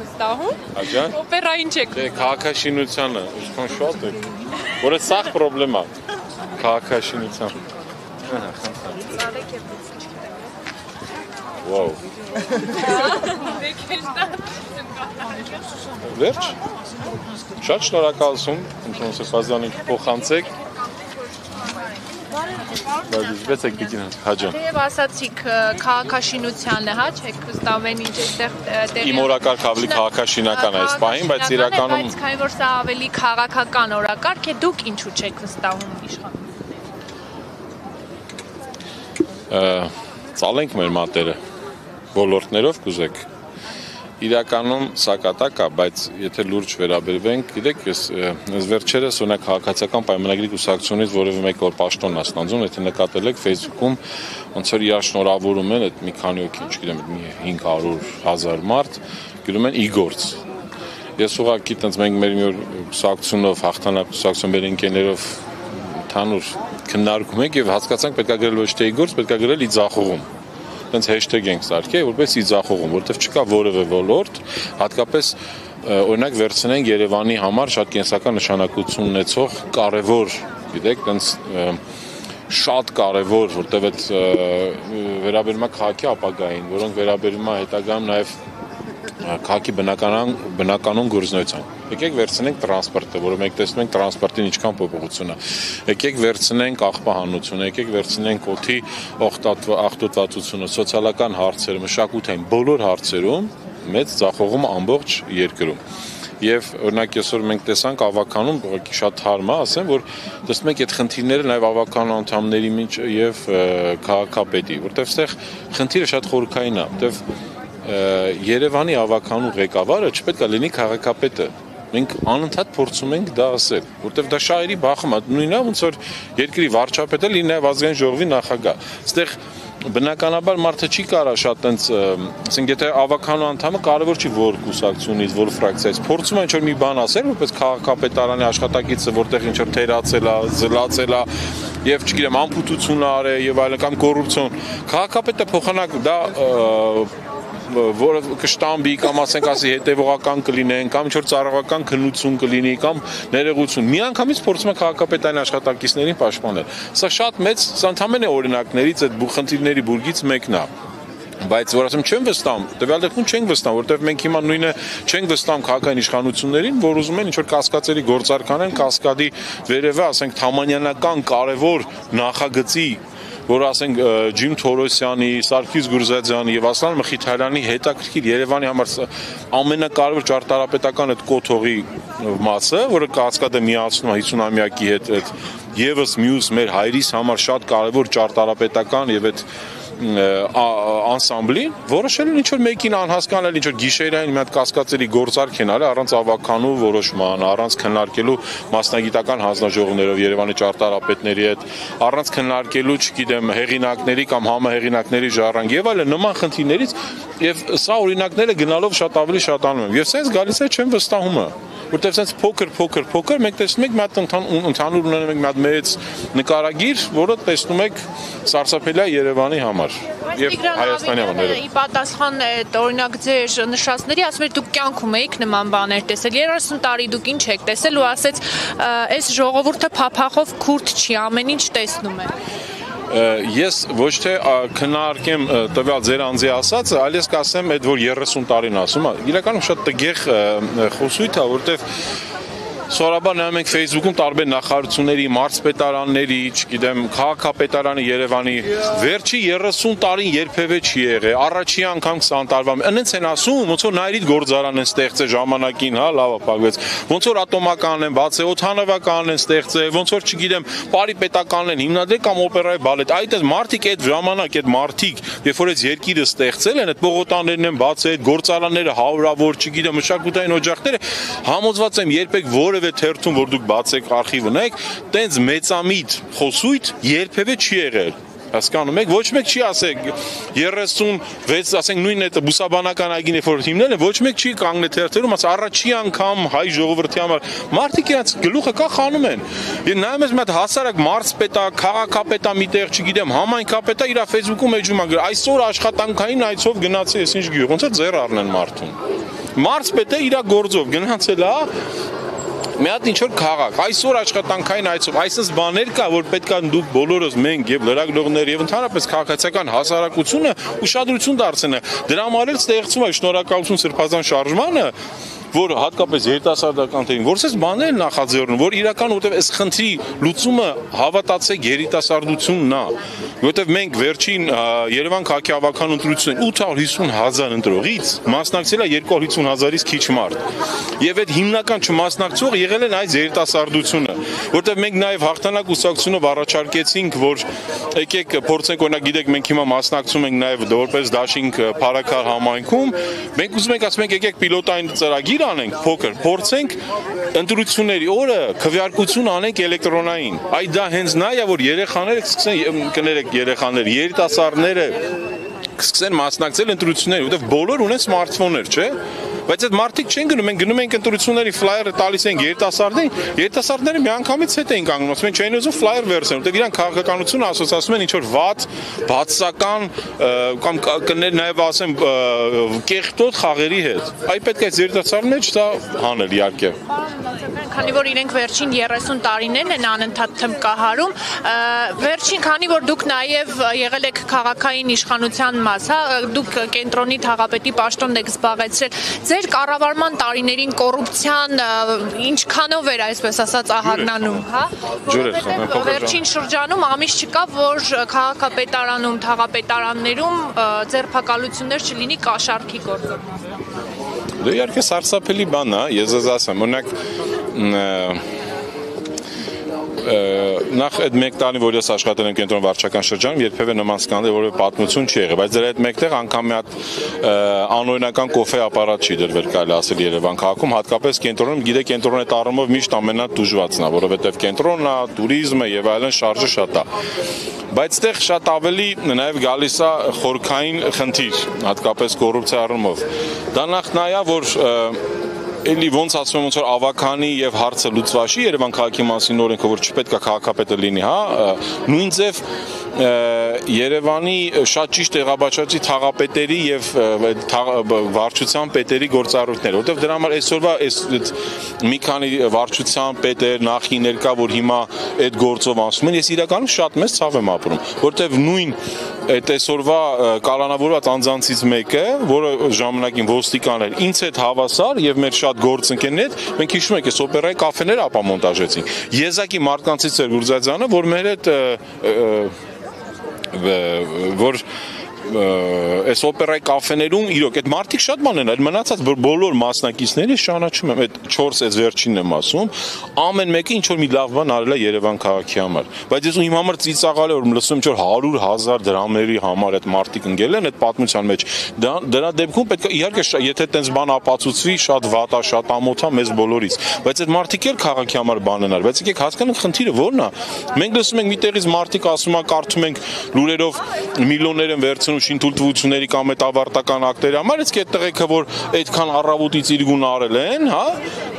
վստահում։ Աջան։ Օպերային չեք։ Դե քաղաքաշինությանը, ինչքան շատ է։ Որը սաղ խնդրեմ է։ Քաղաքաշինության։ Վաու։ Վերջ։ Շատ շնորհակալություն, ընդհանուր ֆազանին փոխանցեք։ Բայց եք դիգին հաջան։ Եվ ասացիք քաղաքաշինությանը, հա, չեք վստահում ինչ այստեղ տեղի։ Իմ օրակարգ ավելի քաղաքաշինական է այս պահին, բայց իրականում Բայց քանի որ սա ավելի քաղաքական օրակարգ է, դուք ինչու չեք վստահում իշխանություններին։ Ծալենք մեր մատերը ոլորտներով կուզեք։ Իրականում սա կատակ է, բայց եթե լուրջ վերաբերվենք, գիտեք, ես վերջերս օրինակ քաղաքացիական պայմանագրի կուսակցությունից որևէ մեկ որ պաշտոն է ստանձնում, եթե նկատել եք Facebook-ում ոնց որ իրար շնորհավորում են այդ մի քանի հոգի, չգիտեմ, 500,000 մարդ, գրում են իգործ։ Ես ուղղակի տենց մենք մեր մի օր կուսակցությունով, հաղթանակ կուսակցություն մեր ընկերներով ընդհանուր քննարկում ենք եւ հասկացանք պետք է գրել ոչ թե իգործ, պետք է գրել իձախողում։ Տենց հեշթեգ ենք սարքել, որպես իձախողում, որտեղ չկա որևէ ոլորտ, հատկապես օրինակ վերցնենք Երևանի համար շատ կենսական նշանակություն ունեցող կարևոր, գիտեք, տենց շատ կարևոր, որտեղ այդ վերաբերում է քաղաքի ապագային, որոնք վերաբերում է հետագայում նաև քաղաքի բնականon գործունեության։ Եկեք վերցնենք տրանսպորտը, որը մենք տեսնում ենք տրանսպորտին ինչքան փոփոխություն է։ Եկեք վերցնենք աղբահանությունը, եկեք վերցնենք օդի աղտոտվածությունը, սոցիալական հարցերը, մշակութային բոլոր հարցերում մեծ ձախողում ամբողջ երկրում։ Եվ օրինակ այսօր մենք տեսանք ավականում ուղղակի շատ թարմ է, ասեմ, որ տեսնում ենք այդ խնդիրները նաև ավականու անդամների մեջ եւ քաղաքապետի, որտեղ այստեղ խնդիրը շատ խորքային է, որտեղ Երևանի ավականու ղեկավարը չպետք է լինի քաղաքապետը։ Մենք անընդհատ փորձում ենք դա ասել, որտեղ դա շահերի բախում է, նույնն է ոնց որ երկրի վարչապետը լինի նաև ազգային ժողովի նախագահ։ Այստեղ բնականաբար մարդը չի կարա շատ տենց, ասենք եթե ավականու անդամը կարևոր չի որ կուսակցությունից, որ ֆրակցիայից, փորձում է ինչ-որ մի բան ասել, որպես քաղաքապետարանի աշխատակիցը, որտեղ ինչ-որ թերացել է, զլացել է, եւ չգիտեմ, անփութություն արել եւ այլն կամ կոռուպցիոն։ Քաղաքապետը փոխանակ դա որը կշտամբի կամ ասենք ասի հետևողական կլինեն կամ ինչ-որ ծառայական քննություն կլինի կամ ներողություն։ Միանգամից փորձում է քաղաքապետարանի աշխատակիցներին պաշտպանել։ Սա շատ մեծ, սա ընդհանրապես օրինակներից այդ խնդիրների բուրգից մեկն է։ Բայց որ ասեմ չեմ վստահում, տվյալ դեպքում չենք վստահում, որովհետև մենք հիմա նույնը չենք վստահում քաղաքային իշխանություններին, որ ուզում են ինչ-որ կասկածերի գործարք անեն, կասկադի վերևը, ասենք թամանյանական կարևոր նախագծի, որ ասենք Ջիմ Թորոսյանի, Սարգիս Գուրզադյանի եւ Ասլան Մխիթարյանի հետաքրքիր Երևանի համար ամենակարևոր ճարտարապետական այդ կոթողի մասը, որը կասկադը միացնում է 50-ամյակի հետ այդ եւս մյուս մեր հայրիս համար շատ կարևոր ճարտարապետական եւ այդ անսամբլին, որոշել են ինչ-որ մեկին անհասկանալ, ինչ-որ գիշերային մի հատ կասկածերի գործարք են արել առանց ավականու որոշման, առանց քննարկելու մասնագիտական հանձնաժողովներով Երևանի ճարտարապետների հետ, առանց քննարկելու, չգիտեմ, հեղինակների կամ համահեղինակների ժառանգ եւ այլն նման խնդիրներից եւ սա օրինակները գնալով շատ ավելի շատանում են։ Եվ սենց գալիս է չեմ վստահումը, որտեղ սենց փոքր մենք տեսնում ենք մի հատ ընդհանուր ունեն մենք մի հատ մեծ նկարագիր, որը տեսնում եք սարսափելի է Երևանի համար եւ Հայաստանի համար։ Ի պատասխան օրինակ ձեր նշածների, ասում եք դուք կյանքում եք նման բաներ տեսել, 30 տարի դուք ինչ եք տեսել ու ասեց այս ժողովուրդը փափախով քուրդ չի, ամեն ինչ տեսնում է։ Ես ոչ թե քննարկեմ տվյալ ձեր անձի ասածը, այլ ես կասեմ այդ որ 30 տարին ասում է, իրականում շատ տգեղ խոսույթ է, որտեղ Սովորաբար նայում ենք Facebook-ում տարբեր նախարարությունների, մարզպետարանների, չգիտեմ, քաղաքապետարանի Երևանի վերջի 30 տարին երբևէ չի եղել։ Առաջի անգամ 20 տարվա ընենց են ասում, ոնց որ նայրիդ գործարան են ստեղծել ժամանակին, հա, լավ ապագվեց։ Ոնց որ ատոմականն են բացել, օդանավականն են ստեղծել, ոնց որ չգիտեմ, բարի պետականն են հիմնադրել կամ օպերայի բալետ։ Այդ մարդիկ այդ ժամանակ այդ մարդիկ, երբ որ այդ երկիրը ստեղծել են, այդ պողոտաներն են բացել, այդ գործարանները հարյուրավոր, չգիտեմ, մշակութային օջախները, համոզված եմ երբեք որևէ թերթում, որ դուք բացեք արխիվը նայեք, տենց մեծամիտ խոսույթ երբևէ չի եղել։ Հասկանում եք, ոչ մեկ չի ասեք 36, ասենք նույն այդ բուսաբանական այգին որ հիմնել են, ոչ մեկ չի կանգնել թերթերում, ասա առաջի անգամ հայ ժողովրդի համար մարդիկ իրաց գլուխը կա խանում են։ Եվ նայում ես մի հատ հասարակ մարզպետա, քաղաքապետա միտեղ, չգիտեմ, համայնքապետա իր Facebook-ում էջում անգր այսօր աշխատանքային այցով գնացի, ես ինչ գյուղ, ոնց է ձեռ առնեն մարդուն։ Մարզպետը իր գործով գնացել է մի հատ ինչ-որ քաղաք, այսօր աշխատանքային այցով, այսպես բաներ կա, որ պետք է դուք բոլորս մենք եւ լրագրողներ եւ ընդհանրապես քաղաքացիական հասարակությունը ուշադրություն դարձնեն։ Դրա համար էլ ստեղծում է շնորհակալություն Սրբազան շարժմանը, որ հատկապես երիտասարդականներին, որ այս բաները նախաձեռնում, որ իրական որտեվ այս խնդրի լուծումը հավատացեք երիտասարդությունն է, որտեվ մենք վերջին Երևան քաղաքական ընտրությունին 850,000 ընտրողից մասնակցել է 250,000-ից քիչ մարդ։ Եվ այդ հիմնական չմասնակցող եղել են այս երիտասարդությունը, որտեվ մենք նաև հաղթանակ կուսակցությունով առաջարկեցինք, որ եկեք փորձենք, օրինակ գիտեք, մենք հիմա մասնակցում ենք նաև որպես դաշինք Փարաքար համայնքում, մենք ուզում ենք ասում ենք եկեք պիլոտային ծրագիր անենք, փոքր, փորձենք ընտրությունների օրը քվեարկություն անենք էլեկտրոնային։ Այդ դա հենց նա է, որ երեխաները սկսեն, կներեք երեխաներ, երիտասարդները սկսեն մասնակցել ընտրությունների, որովհետև բոլոր ունեն սմարթֆոններ, չէ՞։ Բայց այդ մարդիկ չեն գնում, մենք գնում ենք ընտրությունների ֆլայերը տալիս ենք երիտասարդները միանգամից հետ էին կանգնում, ասում են չէին ուզում ֆլայեր վերցնել, որտեղ իրանք քաղաքականությունը ասոցացնում են ինչ-որ վատ, բացական կամ կներ նաև ասեմ կեղտոտ խաղերի հետ։ Այ պետք է երիտասարդների մեջ դա հանել իհարկե։ Քանի որ իրենք վերջին 30 տարիներն են անընդհատ թմբկահարում, վերջին քանի որ դուք նաև եղել եք քաղաքային իշխանության մաս, հա, դուք կենտրոնի թաղապետի պաշտոնն եք զբաղեցրել, ձեր կառավարման տարիներին կոռուպցիան ինչքանով էր այսպես ասած ահագնանում, հա, որովհետև վերջին շրջանում ամիս չկա, որ քաղաքապետարանում, թաղապետարաններում ձերբակալություններ չլինի կաշառքի գործով։ Դե իհարկե սարսափելի բան է, ես ասեմ, օրինակ նախ այդ մեկ տարի, որ ես աշխատել եմ կենտրոն վարչական շրջանում, երբևէ նման սկանդալ որևէ պատմություն չի եղել, բայց դրա հետ մեկտեղ անգամ մի հատ անօրինական կոֆե ապարատ չի դրվել, կարելի ասել Երևան քաղաքում, հատկապես կենտրոնում, գիտեք, կենտրոնի այդ առումով միշտ ամենատուժվածն է, որովհետև կենտրոնն է, туриզմը եւ այլն շարժը շատ է։ Բայց այդտեղ շատ ավելի նաև գալիս է խորքային խնդիր, հատկապես կոռուպցիա առումով։ Դա նախ նա է, որ էլի ոնց ասում եմ, ոնց որ ավականի եւ հարցը լուծվաշի Երևան քաղաքի մասին օրենքը, որ չպետք է քաղաքապետը լինի, հա, նույն ձև Երևանի շատ ճիշտ տեղաբաշխվածի թաղապետերի եւ վարչության պետերի գործառույթները, որտեղ դրա համար այսօրվա այս մի քանի վարչության պետեր նախիներ կա, որ հիմա այդ գործով անցնում են, ես իրականում շատ մեծ ցավ եմ ապրում, որտեղ նույն այդ այսօրվա կալանավորված անձանցից մեկը, որը ժամանակին ոստիկան էր, ինձ հետ հավասար եւ մեր շատ գործընկերներ, մենք հիշում ենք, այս օպերայի կաֆեները ապամոնտաժեցինք։ Եզակի մարդկանցից էր Գուրզադյանը, որ մեր հետ որ այս օպերայի կաֆեներում իրոք այդ մարդիկ շատ բան են, այլ մնացած բոլոր մասնակիցները շանաչում եմ, այդ 4 այս վերջինն եմ ասում, ամեն մեկը ինչ որ մի լավ բան արել է Երևան քաղաքի համար, բայց ես իմ համար ծիծաղալ է, որ լսում ինչ որ 100,000 դրամների համար այդ մարդիկ ընկել են այդ պատմության մեջ, դրա դեպքում պետք է իհարկե եթե այդպես բան ապացուցվի, շատ վատ է, շատ ամոթ է մեզ բոլորից, բայց այդ մարդիկ էլ քաղաքի համար բան են արել, բայց եկեք հասկանանք խնդիրը ո՞րն է, մենք լսում ենք միտեղից մարդիկ ասում են, կարդում ենք լուրերով միլիոններ են վերցնում շինթույլտվությունների կամ այդ ավարտական ակտերի համար, իսկ այդ տղեկը, որ այդքան առավոտից իրգուն արել են, հա,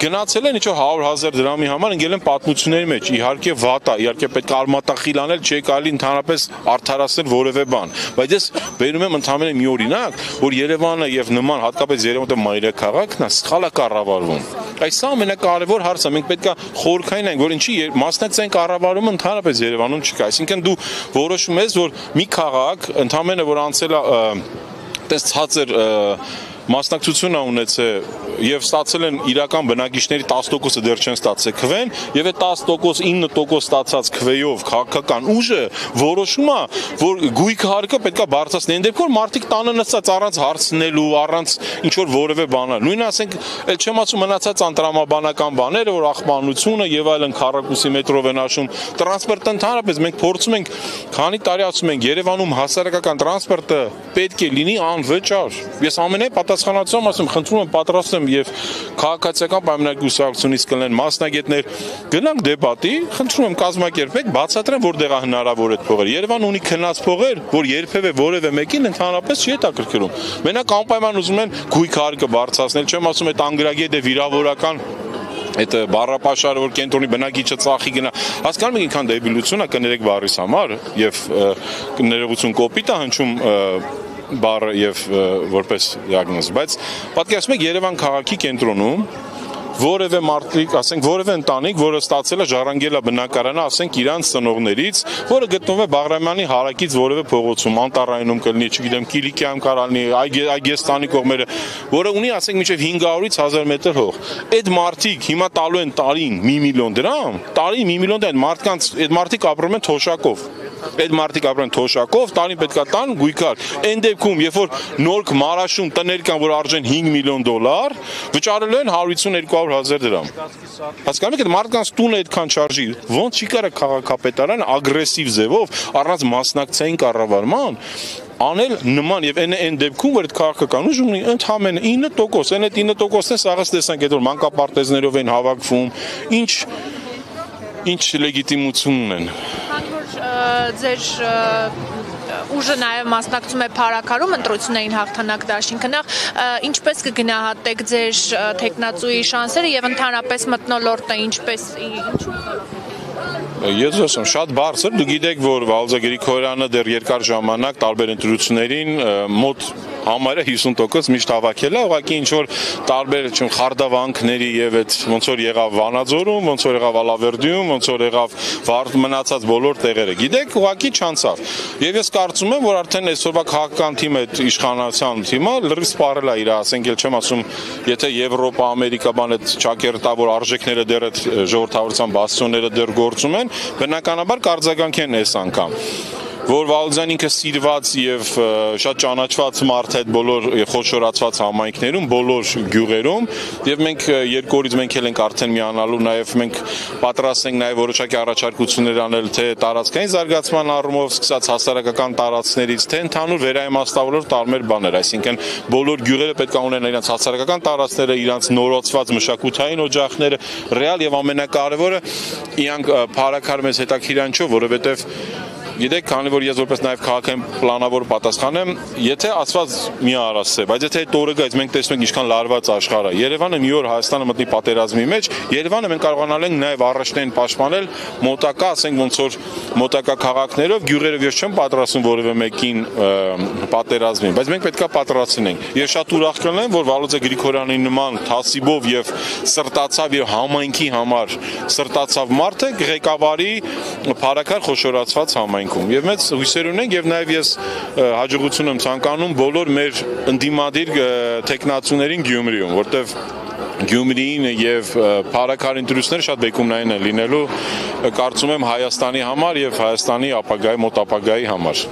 գնացել են ինչ-որ 100,000 դրամի համար ընկել են պատմությունների մեջ, իհարկե վատ է, իհարկե պետք է արմատախիլ անել, չի կարելի ընդհանրապես արդարացնել որևէ բան, բայց ես բերում եմ ընդհանրապես մի օրինակ, որ Երևանը եւ նման հատկապես Երևանը մայրաքաղաքն է, սխալ է կառավարվում։ Այս ամենակարևոր հարցը, մենք պետք է խորքային ենք, որ ինչի մասնակցային կառավարումը ընդհանրապես Երևանում չկա, այսինքն դու որոշում ես, որ մի քաղաք ընդհանրապես որ անցել է տես ցածր մասնակցություն ունեցել եւ ստացել են իրական բնակիչների 10%-ը դեռ չեն ստացել քվեն եւ այդ 10% 9% ստացած քվեով քաղաքական ուժը որոշում է, որ գույք հարկը պետքա բարձրացնել, այն դեպքում մարդիկ տանը նստած առանց հարցնելու, առանց ինչ որ որևէ բան, նույն ասենք, էլ չեմ ասում մնացած անտրամաբանական բաները, որ աղբանությունը եւ այլն քառակուսի մետրով են աշում, տրանսպորտը ընդհանրապես մենք փորձում ենք, քանի տարի ասում ենք, Երևանում հասարակական տրանսպորտը պետք է լինի անվճար։ Ես ամենայն պատասխանատվությամբ ասում, խնդրում եմ պատրաստեմ եւ քաղաքացիական պայմանագրի ուսումնասիրությունից կլինեն մասնագետներ, գնանք դեպատի, խնդրում եմ կազմակերպեք, բացատրեմ որտեղ է հնարավոր այդ փողերը։ Երևանը ունի քնած փողեր, որ երբևէ որևէ մեկին ընդհանրապես չի հետաքրքրում։ Մենակ անպայման ուզում են գույք հարկը բարձրացնել, չեմ ասում այդ անգրագետ է վիրավորական այդ բառապաշարը, որ կենտրոնի բնակիչը ծախի գնա, հասկանում եք ինքան դեբիլություն է կներեք բառիս համար եւ ներողություն կոպիտ է հնչում բառը եւ որպես դիագնոզ, բայց պատկերացնում եք Երևան քաղաքի կենտրոնում որևէ մարդիկ, ասենք որևէ ընտանիք, որը ստացել է ժառանգել է բնակարանը, ասենք իրանց ծնողներից, որը գտնվում է Բաղրամյանի հարակից որևէ փողոցում, Անտառայինում կլինի, չգիտեմ, Կիլիկիայում կարալնի, Այգեստանի կողմերը, որը ունի, ասենք, մինչև 500-ից 1000 մետր հող։ Այդ մարդիկ հիմա տալու են տարին 1 միլիոն դրամ, տարին 1 միլիոն դրամ, այդ մարդիկ ապրում են թոշակով։ Այդ մարդիկ ապրեն թոշակով, տարին պետքա տան գույքար։ Այն դեպքում, երբ որ նոր մարաշուն տներ կան, որ արժեն $5 միլիոն, վճարելու են 152,000 դրամ։ Հասկանում եք, այդ մարդկանց տունը այդքան շարժի, ոնց չի կարա քաղաքապետարանը ագրեսիվ ձևով առանց մասնակցային կառավարման անել նման եւ այն դեպքում որ այդ քաղաքական ուժ ունի ընդհանրապես 9%, այն այդ 9%-ն է սաղս տեսանք, այդ որ մանկապարտեզներով են հավաքվում, ինչ լեգիտիմություն ունեն։ Ձեր ուժը նաև մասնակցում է փառաքարում ընտրություններին հաղթանակ դաշինքը, նախ ինչպես կգնահատեք ձեր թեկնածուի շանսերը եւ ընդհանրապես մթնոլորտը ինչպես Ես ասում շատ բարձր, դու գիտեք, որ Վալուզա Գրիգորյանը դեռ երկար ժամանակ տարբեր ընտրություններին մոտ համարը 50% միշտ հավաքել է, ուղղակի ինչ որ տարբեր խարդավանքների եւ այդ ոնց որ եղավ Վանաձորում, ոնց որ եղավ Ալավերդիում, ոնց որ եղավ մնացած բոլոր տեղերը։ Գիտեք, ուղղակի չանցավ։ Եվ ես կարծում եմ, որ արդեն այսօրվա քաղաքական թիմը, այդ իշխանության թիմը լրիվ սպառել է իր, ասենք, ել չեմ ասում, եթե Եվրոպա, Ամերիկա բան այդ ճակերտավոր արժեքները դեռ այդ ժողովրդավարության բաստիոնները դեռ գործում են, բնականաբար կարձագանքեն այս անգամ։ Որ Վալուզան ինքը սիրված եւ շատ ճանաչված մարդ է այդ բոլոր խոշորացված համայնքներում, բոլոր գյուղերում եւ մենք երկու օրից մենք էլ ենք արդեն միանալու, նաեւ մենք պատրաստ ենք նաեւ որոշակի առաջարկություններ անել թե տարածքային զարգացման առումով սկսած հասարակական տարածքներից, թե ընդհանուր վերաիմաստավորող տարբեր բաներ, այսինքն բոլոր գյուղերը պետք է ունենան իրենց հասարակական տարածքները, իրենց նորացված մշակութային օջախները, ռեալ եւ ամենակարևորը իրանք փառաքար մեզ հետաքրքրանչով, որովհետեւ Գիտեք, քանի որ ես որպես նաև քաղաքային պլանավոր պատասխան եմ, եթե ասված մի արասե, բայց եթե այդ օրը գայց մենք տեսնում ենք ինչքան լարված աշխարհը, Երևանը մի օր Հայաստանը մտնի պատերազմի մեջ, Երևանը մենք կարողանալ ենք նաև առաջնային պաշտպանել մոտակա, ասենք ոնց որ մոտակա քաղաքներով, գյուղերով ես չեմ պատրաստում որևէ մեկին պատերազմին, բայց մենք պետքա պատրաստենք։ Ես շատ ուրախ կլինեմ, որ Վալուզա Գրիգորյանի նման թասիբով եւ սրտացավ եւ համայնքի համար սրտացավ մարդը ղեկավարի փառաքար խոշորացված համայնք Եվ մեծ հույսեր ունենք եւ նաեւ ես հաջողություն եմ ցանկանում բոլոր մեր ընդդիմադիր տեխնացուներին Գյումրիում, որտեվ Գյումրին եւ փառաքար ընտրությունները շատ բեկումնային են լինելու, կարծում եմ Հայաստանի համար եւ Հայաստանի ապագայի մոտ ապագայի համար։